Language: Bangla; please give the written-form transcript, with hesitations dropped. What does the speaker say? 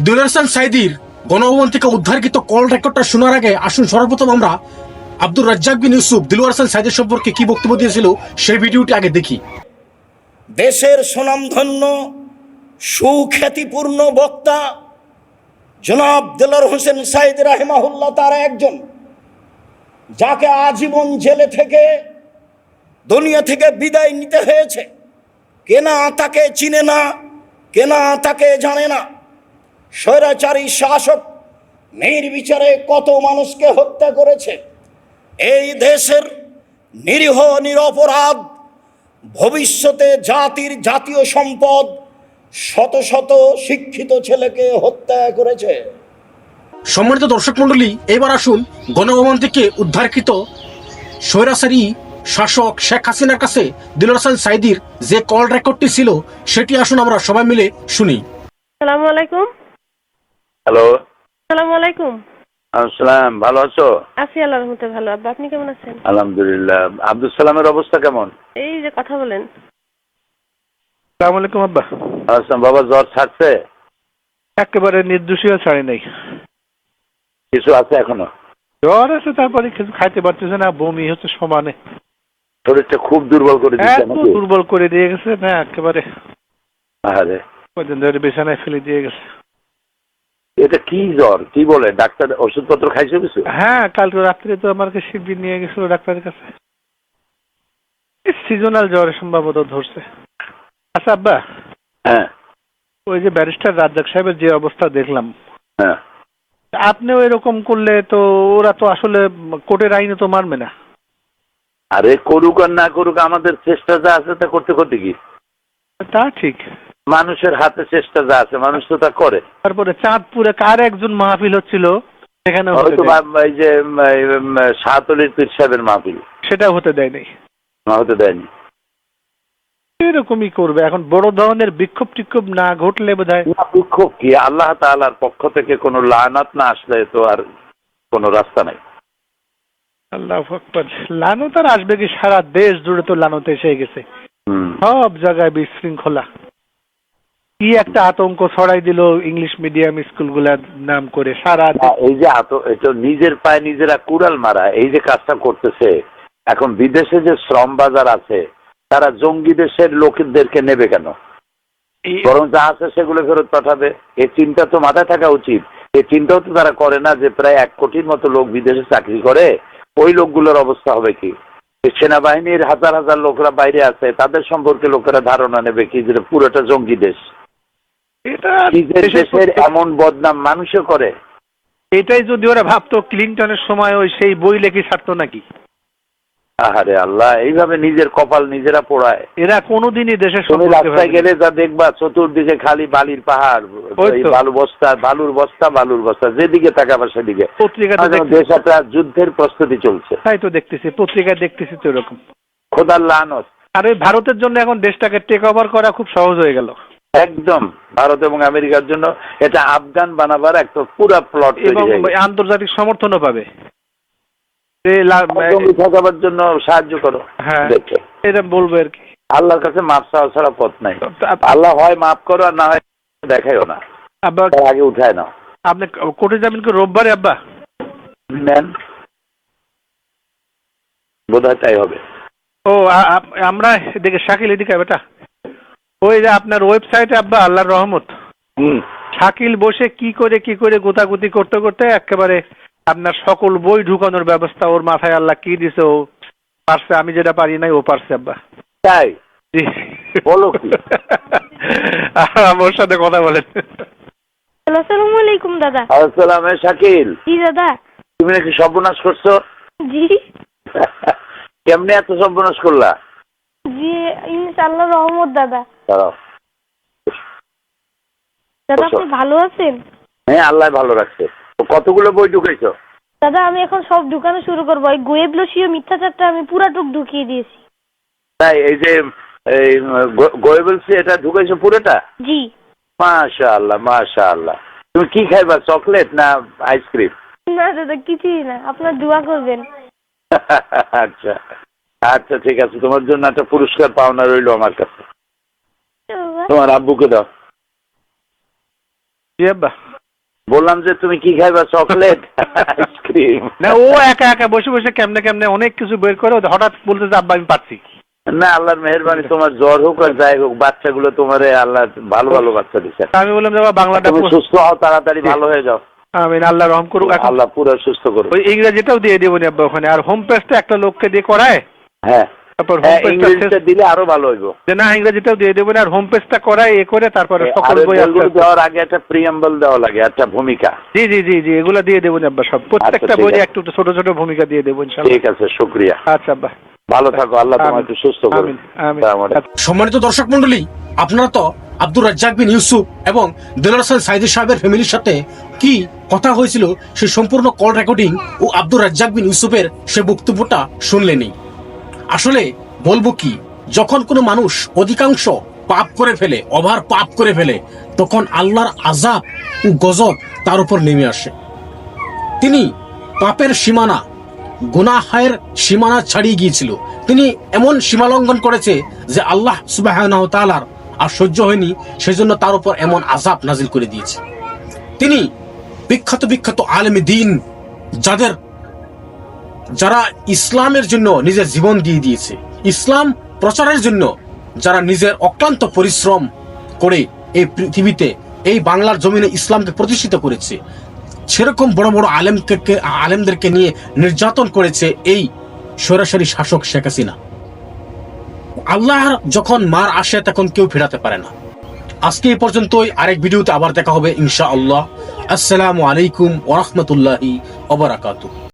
দিলওয়ার হোসেন সাঈদীর গণভবন থেকে উদ্ধারকৃত কল রেকর্ডটা শোনার আগে আসুন সর্বপ্রথম আমরা আব্দুর রাজ্জাক বিন ইউসুফ দিলওয়ার হোসেন সাঈদীর সম্পর্কে কি বক্তব্য দিয়েছিল সেই ভিডিওটি আগে দেখি। দেশের সুনামধন্য সুখ্যাতিপূর্ণ বক্তা জনাব দিলওয়ার হোসেন সাঈদী রাহিমাহুল্লাহ তার একজন, যাকে আজীবন জেলে থেকে দুনিয়া থেকে বিদায় নিতে হয়েছে। কেনা তাকে চিনে না, কেনা তাকে জানে না। স্বৈরাচারী শাসক নির্বিচারে কত মানুষকে হত্যা করেছে। এই দেশের নিরীহ নিরপরাধ ভবিষ্যতে জাতীয় সম্পদ শত শত শিক্ষিত ছেলেকে হত্যা করেছে। সম্মানিত দর্শক মন্ডলী, এবার আসুন গণভবন থেকে উদ্ধারকৃত স্বৈরাচারী শাসক শেখ হাসিনার কাছে দিলওয়ার হোসেন সাঈদীর যে কল রেকর্ডটি ছিল সেটি আসুন আমরা সবাই মিলে শুনি। আসসালামু আলাইকুম। হ্যালো। আসসালামু আলাইকুম। আসসালাম, ভালো আছো? আছি আল্লাহর রহমতে ভালো। আব্বা আপনি কেমন আছেন? আলহামদুলিল্লাহ। আব্দুল সালামের অবস্থা কেমন? এই যে কথা বলেন। আসসালামু আলাইকুম আব্বা। আসসালাম। বাবা জ্বর ছাড়ছে? একেবারে নির্দোষীয় ছাড়ি নাই, কিছু আছে এখনো? জ্বর আছে, তারপরে কিছু খাইতে পারতেছে না, বমি হচ্ছে সমানে। শরীরটা খুব দুর্বল করে দিচ্ছে এত নাকি? দুর্বল করে দিয়ে গেছে না, একেবারে আরে কদিন ধরে বিছানায় ফেলে দিয়ে গেছে। এটা কি জ্বর, কি বলে? ডাক্তার ওষুধপত্র খাইছো কিছু? হ্যাঁ, কালকে রাত্রে তো আমাকে শিবির নিয়ে গেছিল ডাক্তারের কাছে। সিজনাল জ্বর সম্ভবত ধরছে। আচ্ছা আব্বা, হ্যাঁ ওই যে ব্যারিস্টার রাজ্জাক সাহেবের যে অবস্থা দেখলাম, হ্যাঁ। আপনিও এরকম করলে তো ওরা তো আসলে কোর্টের আইনে তো মানবে না। আরে করুক আর না করুক, আমাদের চেষ্টা যা আছে তা করতে করতে কি? তা ঠিক। মানুষের হাতে চেষ্টা যা আছে মানুষ তো তা করে। তারপরে চাঁদপুরে কার একজন মাহফিল হচ্ছিল, সেখানে হয়তো এই যে শাহতলির পীর সাহেবের মাহফিল, সেটা হতে দেয় নাই। হতে দেয়নি। এরকমই করবে এখন, বড় ধরনের বিক্ষোভ টিক্ষোভ না ঘটলে বোধহয়। বিক্ষোভ কি? আল্লাহ তাআলার পক্ষ থেকে কোনো লানাত না আসলে তো আর কোনো রাস্তা নাই। আল্লাহু আকবার। লানত আর আসবে কি? সারা দেশ জুড়ে তো লানত এসে গেছে, হুম। সব জায়গায় বিশৃঙ্খলা। কি একটা আতঙ্ক ছড়াই দিল ইংলিশ মিডিয়াম স্কুলগুলার নাম করে সারা এই যে এটা নিজের পায়ে নিজেরা কুড়াল মারা, এই যে কাজটা করতেছে। এখন বিদেশে যে শ্রম বাজার আছে, তারা জঙ্গি দেশের লোকদেরকে নেবে কেন? বরং যা আছে সেগুলো ফেরত পাঠাবে। এই চিন্তা তো মাথায় থাকা উচিত। এই চিন্তাও তো তারা করে না যে প্রায় 1 কোটির মতো লোক বিদেশে চাকরি করে, ওই লোকগুলোর অবস্থা হবে কি? সেনাবাহিনীর হাজার হাজার লোকরা বাইরে আছে, তাদের সম্পর্কে লোকেরা ধারণা নেবে কি যে পুরোটা জঙ্গি দেশ। এটা নিজের দেশের এমন বদনাম মানুষও করে। এটাই যদি ওরা ভাবতো ক্লিনটনের সময় ওই সেই বই লেখি ছাড়তো নাকি? আহারে আল্লাহ, এইভাবে নিজের কপাল নিজেরা পোড়ায়। এরা কোনোদিনই দেশের তুমি সম্পর্কে রাস্তায় গেলে যা দেখবা, চতুর্দিকে খালি বালির পাহাড়, ওই তো। বালুর বস্তা, যেদিকে তাকাবা সেদিকে। পত্রিকাতে দেশ একটা যুদ্ধের প্রস্তুতি চলছে। তাই তো দেখতেছি, পত্রিকায় দেখতেছি তো এরকম। খোদার লানত। আর ওই ভারতের জন্য এখন দেশটাকে টেক ওভার করা খুব সহজ হয়ে গেল। একদম ভারত এবং আমেরিকার জন্য এটা আফগান বানাবার একটা পুরা প্লট এবং আন্তর্জাতিক সমর্থনও পাবে। ঠকাবার জন্য সাহায্য করো। হ্যাঁ, দেখো, এটা বলবো আর কি। আল্লাহর কাছে মাপ চাওয়া ছাড়া পথ নাই। আল্লাহ হয় মাফ করো আর না হয় দেখাইও না, আব্বা আগে উঠায় নাও। আপনি কোর্টে যাবেন কি রোববারে আব্বা? নেন, বোধ হয় তাই হবে। ও আমরা এদিকে শাকিল, এদিকে বেটা। ওই যে আপনার ওয়েবসাইটে আব্বা আল্লাহর রহমত, শাকিল বসে কি করে গোতাগুতি করতে করতে একেবারে আপনার সকল বই ঢুকানোর ব্যবস্থা ওর মাথায় আল্লাহ কি দিছে, ও পারছে। আমি যেটা পারি নাই ও পারছে আব্বা। তাই জি, বলো কি? আমার সাথে কথা বলেন। আসসালামু আলাইকুম দাদা। আসসালাম। শাকিল, জি দাদা। তুমি নাকি সর্বনাশ করছো? জি কেমনে এত সর্বনাশ করলা? জি, ইনশাআল্লাহ রহমত দাদা। দাঁড়াও। দাদা আপনি ভালো আছেন? হ্যাঁ, আল্লাহ ভালো রাখছে। কতগুলো বই ঢুকাইছো? দাদা আমি এখন সব ঢুকানো শুরু করবো। ওই গোয়েবলসীয় মিথ্যাচারটা আমি পুরাটুক ঢুকিয়ে দিয়েছি। তাই এই যে গোয়েবলসি এটা ঢুকাইছো পুরোটা? জি। মাশাআল্লাহ মাশাআল্লাহ। তুমি কি খাইবা, চকলেট না আইসক্রিম? না দাদা কিছুই না, আপনার দোয়া করবেন। আচ্ছা আচ্ছা, ঠিক আছে। তোমার জন্য একটা পুরস্কার পাওনা রইলো আমার কাছে। তোমার আব্বুকে দাও। জি আব্বা। বললাম যে তুমি কি খাইবা, চকলেট আইসক্রিম? না, ও একা একা বসে বসে কেমনে কেমনে অনেক কিছু বের করে, ও হঠাৎ বলতে যে আব্বা আমি পারছি। না, আল্লাহর মেহেরবানি, তোমার জ্বর হোক আর যাই হোক, বাচ্চাগুলো তোমার আল্লাহ ভালো ভালো বাচ্চা দিচ্ছে। আমি বললাম যে বাবা বাংলাটা তুমি সুস্থ হও, তাড়াতাড়ি ভালো হয়ে যাও। আমিন, আল্লাহ রহম করুক। এখন আল্লাহ পুরো সুস্থ করুক। ওই ইংরেজিটাও দিয়ে দেবো আব্বা ওখানে, আর হোম পেজটা একটা লোককে দিয়ে করায়, হ্যাঁ, তারপর হ্যাঁ, ইংরেজিটা দিলে আরো ভালো হইব। না, ইংরেজিটাও দিয়ে দেবো, আর হোম পেজটা করায় এ করে তারপরে সকল বই দেওয়ার আগে একটা প্রিয়াম্বল দেওয়া লাগে, একটা ভূমিকা। জি জি জি জি, এগুলো দিয়ে দেবো আব্বা, সব প্রত্যেকটা ঠিক বইয়ে আছে। একটু ছোট ছোট ভূমিকা দিয়ে দেবো ইনশাআল্লাহ। ঠিক আছে, শুকরিয়া। আচ্ছা আব্বা, ভালো থাকো, আল্লাহ তোমাকে সুস্থ করুন। আমিন আমিন। আসসালামু আলাইকুম। সম্মানিত দর্শক মন্ডলী, আপনারা তো আব্দুর রাজ্জাক বিন ইউসুফ এবং দিলওয়ার হোসেন সাইদি সাহেবের ফ্যামিলির সাথে কি কথা হয়েছিল সেই সম্পূর্ণ কল রেকর্ডিং ও আব্দুর রাজ্জাক বিন ইউসুফের সে বক্তব্যটা শুনলেনি। আসলে বলবো কি, যখন কোনো মানুষ অধিকাংশ পাপ করে ফেলে, ওভার পাপ করে ফেলে, তখন আল্লাহর আযাব ও গজব তার উপর নেমে আসে। তিনি পাপের সীমানা, গুনাহের সীমানা ছাড়িয়ে গিয়েছিল। তিনি এমন সীমা লঙ্ঘন করেছে যে আল্লাহ সুবহানাহু ওয়া তাআলার আর সহ্য হয়নি, সেজন্য তার উপর এমন আযাব নাজিল করে দিয়েছে। তিনি বিখ্যাত বিখ্যাত আলেমে দ্বীন, যারা ইসলামের জন্য নিজের জীবন দিয়ে দিয়েছে, ইসলাম প্রচারের জন্য যারা নিজের অক্লান্ত পরিশ্রম করে এই পৃথিবীতে, এই বাংলার জমিনে ইসলামকে প্রতিষ্ঠিত করেছে, সেরকম বড় বড় আলেমদেরকে নিয়ে নির্যাতন করেছে এই সরাসরি শাসক শেখ হাসিনা। আল্লাহর যখন মার আসে তখন কেউ ফেরাতে পারে না। আজকে এই পর্যন্তই, আরেক ভিডিওতে আবার দেখা হবে ইনশাআল্লাহ। আসসালামু আলাইকুম ওয়া রাহমাতুল্লাহি ওয়া বারাকাতুহু।